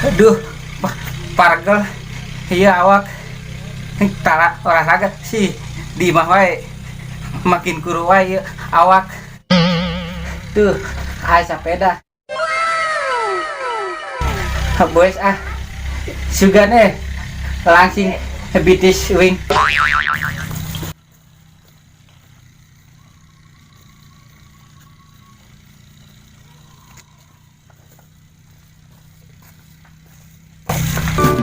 Aduh, pargel. Iya awak. Tara olahraga sih di mah wae makin kuru wae awak. Tuh, sepeda. Boys sugane langsing habitis wing.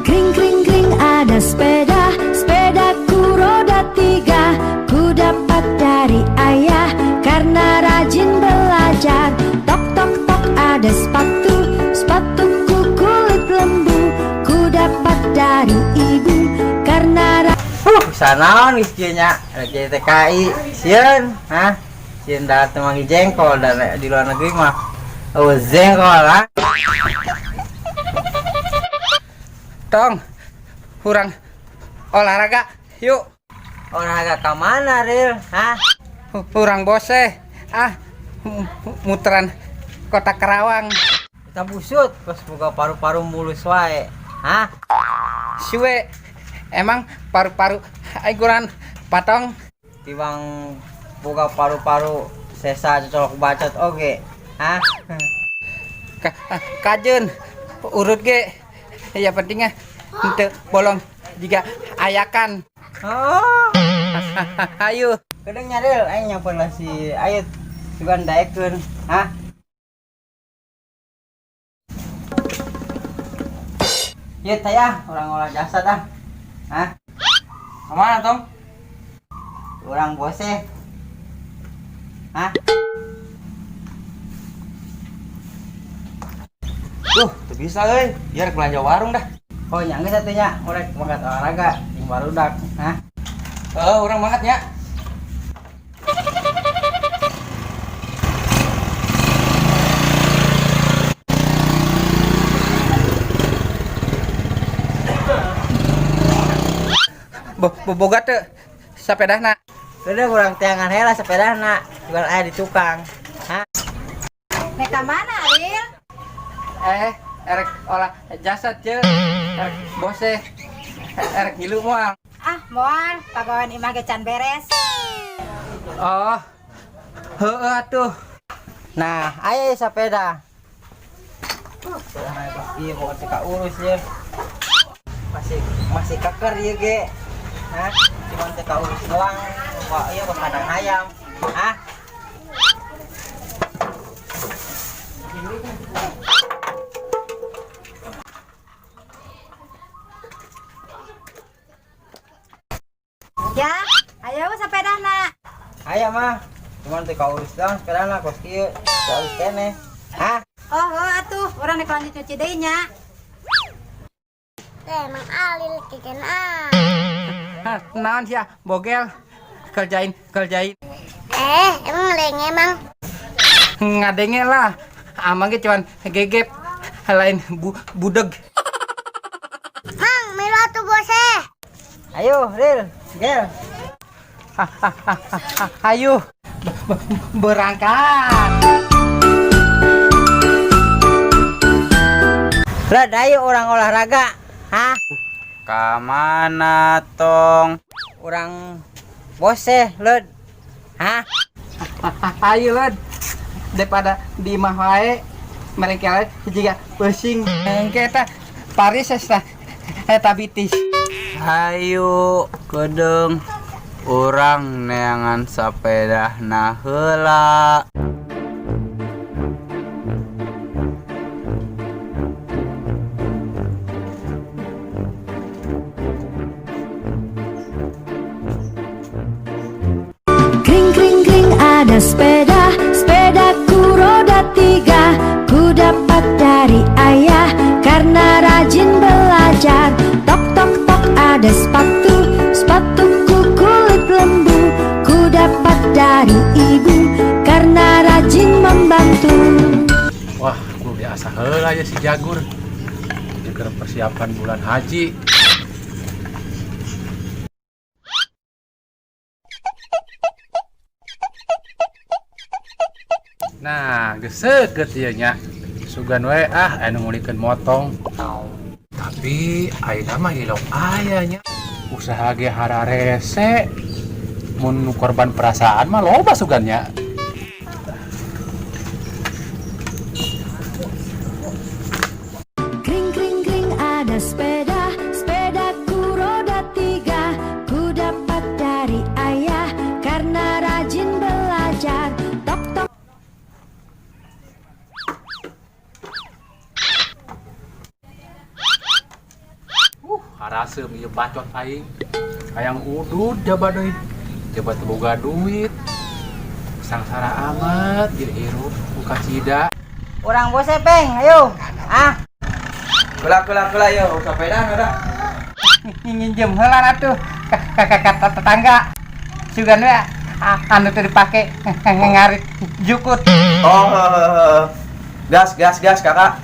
Kring kring kring ada sepeda, sepedaku roda 3. Ku dapat dari ayah karena rajin belajar. Tok tok tok ada sepatu, sepatuku kulit lembu. Ku dapat dari ibu karena Sana wis kieu nya TKI sieun sieun da teu manggih jengkol dan di luar negeri mah jengkol Tong, kurang olahraga, yuk. olahraga ka mana Ril Kurang bose, muteran kota Karawang. kita busut terus boga paru-paru mulus wae Siwe, emang paru-paru kurang patong. timbang boga paru-paru sesa colok bacot oge Kajen, urut ge. Ya pentingnya untuk bolong jika ayakan. oh Ayo. kedeng nyaril aing nyamper lah si Ayut sugan daekeun Yut tayah orang olah jasad Kemana Tong? orang bose Tuh bisa biar belanja warung dah. oh nyangge satunya urek mangkat olahraga jeung barudak Orang banget ya. Boga teu sepedana. kedeng urang teangan heula sepedana jual aya di tukang Nek mana Aril? Erek olah jasad je. Erek bose. Erek ngilu moal. Moal pagawean imah ge can beres. Oh. Heueuh atuh. nah aya sepeda sepeda pasti pokoknya teh kaurus ya masih keker ieu ge cuman teh kaurus doang kok ieu ke kandang hayam Ya, ayo sepedana. aya mah cuman teh kaurus doang sepedana kos kieu kaurus kene Atuh, orang nek lanjut nyuci deui nya. Emang Alil kiken Naon sia bogel kerjain. emang lenge emang Ngadenge lah. Amang ge cuman gegep lain budeg. Mang milu atuh bose ayo Ril gel Ayo berangkat. Lad ayo orang olahraga Ka mana Tong? orang bose Lad Ayo lad. Daripada di mah wae mereka juga pusing. Kita Paris eta bitis. Hayu kedeng orang neangan sepeda heula. Kring kring kring ada sepeda, sepedaku roda 3. Ku dapat dari ayah karena rajin belajar. Tok tok tok ada sepatu, sepatuku kulit lembu. Ku dapat dari ibu karena rajin membantu. Wah, kudu biasa heula ya si Jagur. Jeung persiapan bulan haji. Nah, geus seukeut ieu nya. sugan we anu ngulikeun motong. Tapi ayeuna mah ilok ayanya. Usaha ge hararese. Mun korban perasaan mah loba sugannya. Kring kring kring ada sepeda, sepedaku roda 3. Ku dapat dari ayah karena rajin belajar. Tok tok. Harasem ieu bacot aing. Hayang udud jaba deui. Jaba teu boga duit. Sangsara amat jadi hirup buka cida. Urang bose peng, ayo. Kula yo sepeda udah. Nginjem heula atuh ka tetangga. Sugan we anu teu dipake ngarit jukut. Oh, gas kakak.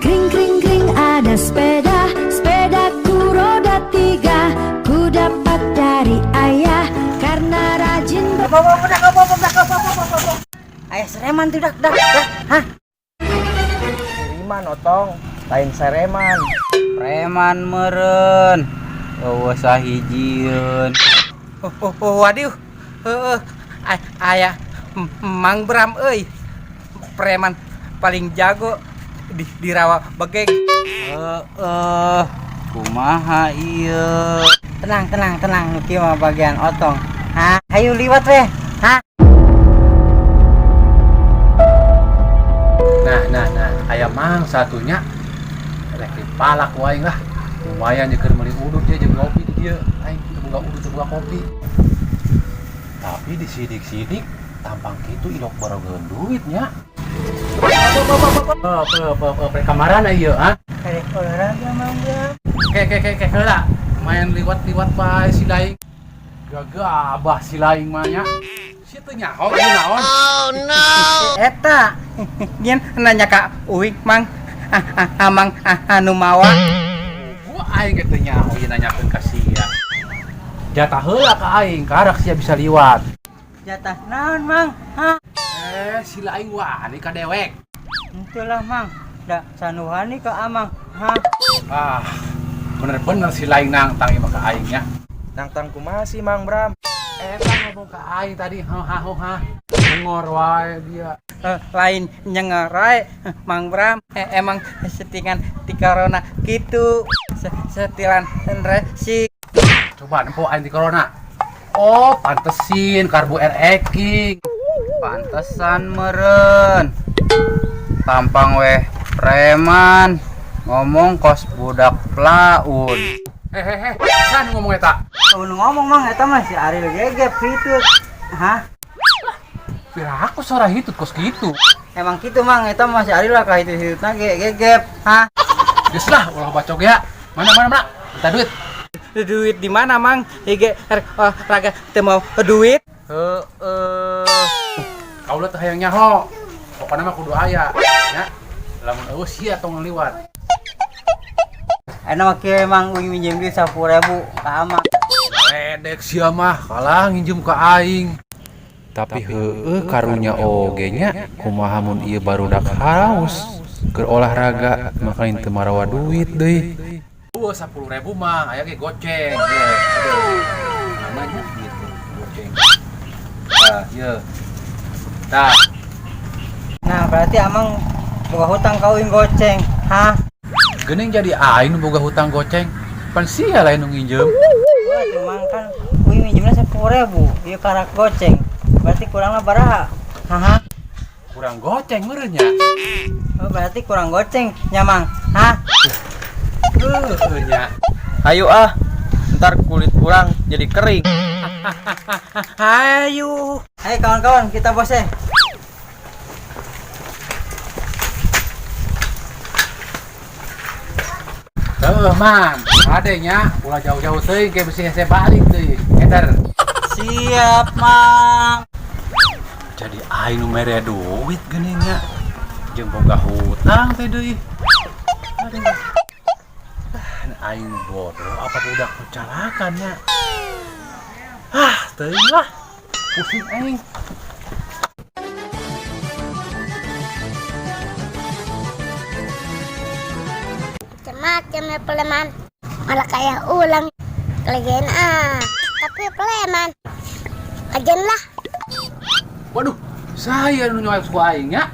Kring kring kring ada sepeda, sepedaku roda 3. Ku dapat dari ayah karena rajin Ayah sereman tuh dak. Hah? Siriman otong, lain sereman. Preman meren. Eueuh sahijieun. Waduh. Aya Mang Bram euy. Preman paling jago di rawa begeng. Kumaha ieu? Tenang, nuki mah bagian otong. Hah, ayo liwat weh. Hah? Nah, aya mang satunya. Rek dipalak wae lah. Lumayan jeung keur meuli udud dia jeung ngopi di dieu. Aing teu boga udud teu boga kopi. Tapi di sidik-sidik tampang kitu ilok barogeun duitnya. Apa kamaran ieu ah? Rek olahraga Mang Bram. Ke heula. Main liwat-liwat bae si laing. Gagabah si laing mah nya. Si teu nyaho ieu naon? Eta nyen nanya ka uing Mang Amang anu mawa. Gua aing ge teu nyaho ieu nanyakeun ka sia. Jatah heula ka aing karak sia bisa liwat. Jatah naon Mang? Hah? Si laing wani ka dewek. Henteu lah Mang. Da sanuhani ka Amang. Hah? Bener-bener si laing nangtang ieu mah ka aing nya. Nangtang kumaha sih Mang Bram? Eta ngomong ka aing tadi ha. Ngor wae dia. Lain nyengerai Mang Bram emang settingan di corona gitu setilan resik. Coba nempo aing di corona. Oh, pantesin karbu RX. Pantesan meren. Tampang weh preman. Ngomong kos budak pelaut. Hehehe, san ngomong eta. Mun ngomong Mang eta mah si Ariel gegep hitut. Hah? Pira aku suara hitut kos gitu. Emang gitu Mang, eta mah si Ariel lah ka hitut-hitutna gegep. Hah? Geus lah ulah bacok ya. Mana Mak? Minta duit. Duit di mana Mang? Hige raga teu mau duit. Kaula teh hayang nyaho. Pokona mah kudu aya, nya. Lamun eueuh sia tong liwat. Ena mah kieu Mang uing minjem duit 10.000 ka Amang. Ledek sia mah kalah nginjem ka aing. Tapi heueuh karunya oge nya kumaha mun ieu barudak haus keur olahraga makain teu marawa duit deui. 10.000 mah aya ge goceng. Aduh. Namanya gitu, goceng. Ieu. Tah. Nah, berarti Amang boga hutang ka uing goceng. Hah? Geuning jadi aing nu boga hutang goceng. Pan sia lain nu nginjem. Wah, cuman kan uing minjemna 10.000, ieu karak goceng. Berarti kurangna baraha? Haha. Kurang goceng meureun nya. Oh, berarti kurang goceng nya Mang. Hah? Nya. Ayo ntar kulit kurang jadi kering. Ayo. Hai kawan-kawan, kita bose. Man, adenya ulah jauh-jauh teuing ke besi hese balik deui. Eder. Siap, Mang. Jadi aing nu mere duit geuning nya. Jeung boga hutang teh deui. Aduh. Aing bodoh apa budak kecelakaan nya. Teuing lah. Pusing aing. macam ya peleman. Malah kayak ulang. Kelegean tapi peleman. Ajan lah. Waduh, saya nu nyolek suku aing ya.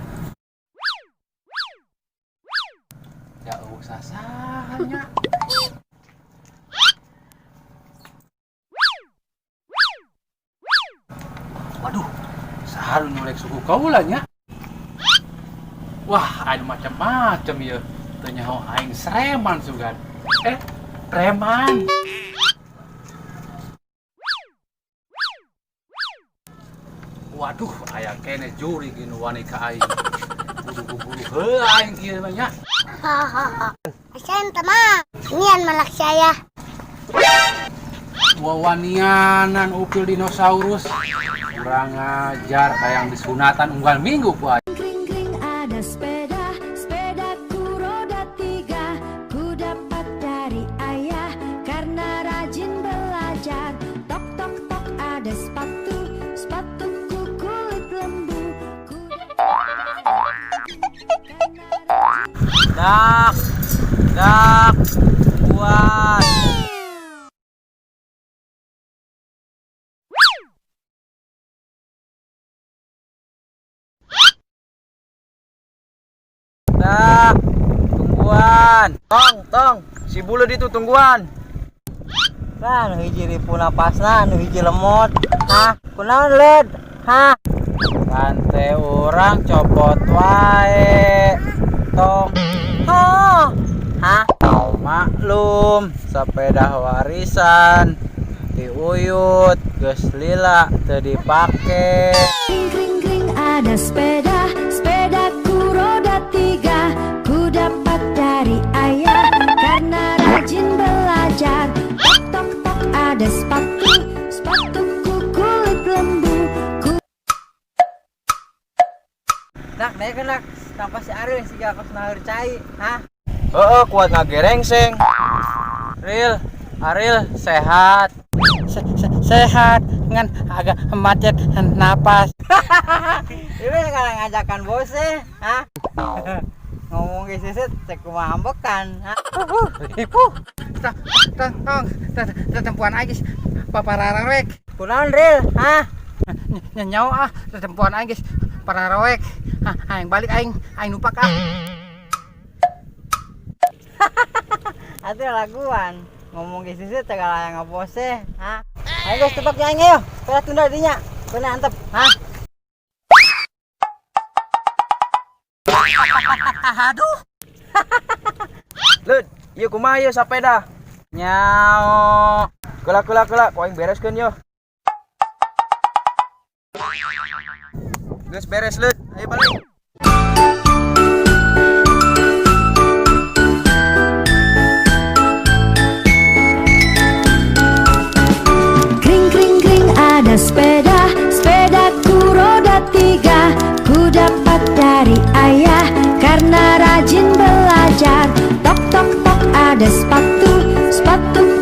Ya usah sahanya. Waduh, saha nu nyolek suku kaula nya. Wah, anu macam-macam ya. Teu nyaho aing sreman sugan. Preman. Waduh, aya kene juri gini wani ka aing. Buru-buru heuh aing kieu mah nya. Hahaha. Saya teman. Nian malak saya. Wawanianan upil dinosaurus. Kurang ajar kayak disunatan unggal minggu ku aing. Kring kring ada sepeda, sepedaku roda 3. Ku dapat dari ayah karena rajin belajar. Tok tok tok ada sepatu, sepatuku kulit lembu. Dak, buat. Dak, tungguan. Tong, si bulu itu tungguan. Kan hiji ripu napasna, nu hiji lemot. Hah, kunaon led? Hah. Kante orang copot wae. Tong. Hah. Hah. Maklum, sepeda warisan. Ti uyut geus lila teu dipake. Kring kring kring ada sepeda, sepedaku roda 3. Ku dapat dari ayah karena rajin belajar. Tok tok tok ada sepatu, sepatuku kulit lembu. Nak, naik kapas si Aril siga kos naeur cai. Hah? Heeh, kuat ngagerengseng. Aril sehat. Sehat ngan agak macet napas. Ini sekarang ngajakan bose, hah? Ngomong ke sisit cek kumaha ambekan, hah? Tempuan aja papararek. Kunaon Ril, hah? Nyawa tempuan aja pararek. Aing balik aing nupak Atuh laguan. Ngomong ke sisit cek yang ngabose, hah? Ayo guys, tebak aing yo. Pernah tunda dinya. Pernah antep, hah? Aduh. Lud, ieu kumaha ieu sapeda? Nyao. Kelak, ku aing bereskeun yo. Geus beres, Lud. Ayo balik. Kring kring kring ada sepeda, sepedaku roda 3. Ku dapat dari ayah karena rajin belajar. Tok tok tok ada sepatu, sepatuku